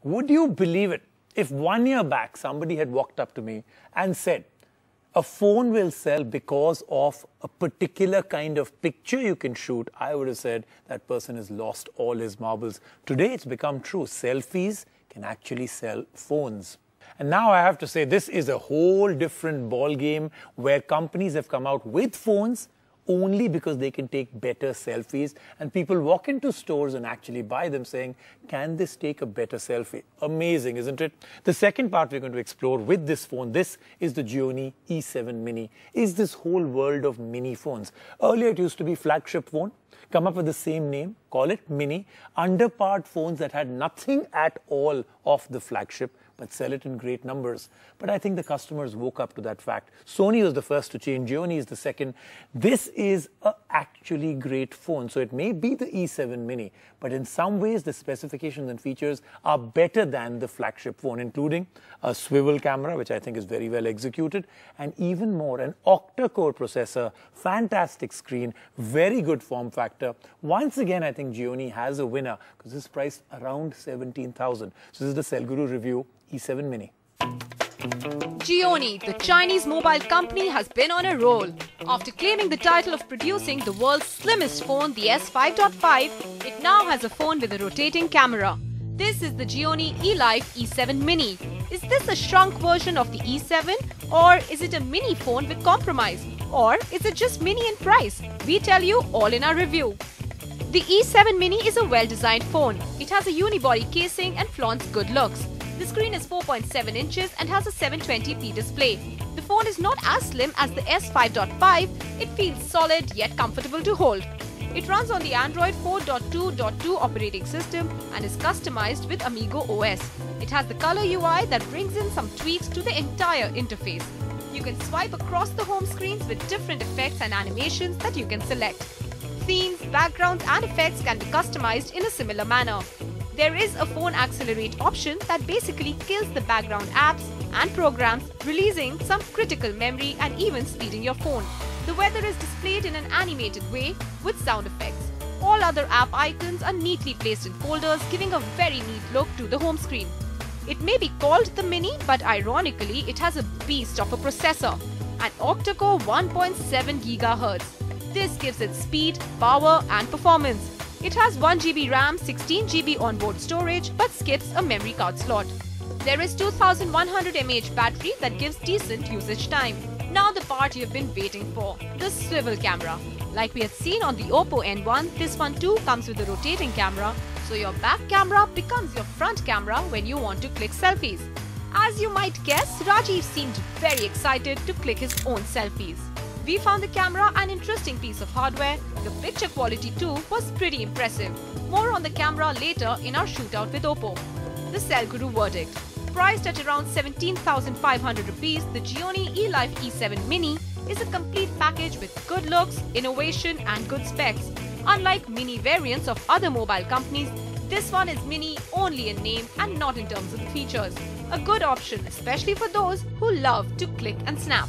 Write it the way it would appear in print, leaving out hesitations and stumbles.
Would you believe it? If 1 year back somebody had walked up to me and said, a phone will sell because of a particular kind of picture you can shoot, I would have said that person has lost all his marbles. Today it's become true. Selfies can actually sell phones. And now I have to say this is a whole different ball game where companies have come out with phones only because they can take better selfies, and people walk into stores and actually buy them saying, can this take a better selfie? Amazing, isn't it? The second part we're going to explore with this phone, this is the Gionee E7 Mini, is this whole world of mini phones. Earlier it used to be flagship phone, come up with the same name, call it Mini, underpowered phones that had nothing at all of the flagship, but sell it in great numbers. But I think the customers woke up to that fact. Sony was the first to change, Gionee is the second. This is a actually great phone. So it may be the E7 Mini, but in some ways the specifications and features are better than the flagship phone, including a swivel camera, which I think is very well executed, and even more, an octa-core processor, fantastic screen, very good form factor. Once again, I think Gionee has a winner because this is priced around 17,000. So this is the Cellguru review, E7 Mini. Gionee, the Chinese mobile company, has been on a roll. After claiming the title of producing the world's slimmest phone, the S5.5, it now has a phone with a rotating camera. This is the Gionee eLife E7 Mini. Is this a shrunk version of the E7, or is it a mini phone with compromise? Or is it just mini in price? We tell you all in our review. The E7 Mini is a well-designed phone. It has a unibody casing and flaunts good looks. The screen is 4.7 inches and has a 720p display. The phone is not as slim as the S5.5, it feels solid yet comfortable to hold. It runs on the Android 4.2.2 operating system and is customized with Amigo OS. It has the color UI that brings in some tweaks to the entire interface. You can swipe across the home screens with different effects and animations that you can select. Themes, backgrounds and effects can be customized in a similar manner. There is a phone accelerate option that basically kills the background apps and programs, releasing some critical memory and even speeding your phone. The weather is displayed in an animated way with sound effects. All other app icons are neatly placed in folders, giving a very neat look to the home screen. It may be called the Mini, but ironically it has a beast of a processor, an octa-core 1.7 GHz. This gives it speed, power and performance. It has 1GB RAM, 16GB onboard storage but skips a memory card slot. There is 2100 mAh battery that gives decent usage time. Now the part you've been waiting for, the swivel camera. Like we had seen on the Oppo N1, this one too comes with a rotating camera, so your back camera becomes your front camera when you want to click selfies. As you might guess, Rajiv seemed very excited to click his own selfies. We found the camera an interesting piece of hardware. The picture quality too was pretty impressive. More on the camera later in our shootout with Oppo. The Cellguru verdict. Priced at around 17,500 rupees, the Gionee eLife E7 Mini is a complete package with good looks, innovation and good specs. Unlike mini variants of other mobile companies, this one is mini only in name and not in terms of the features. A good option, especially for those who love to click and snap.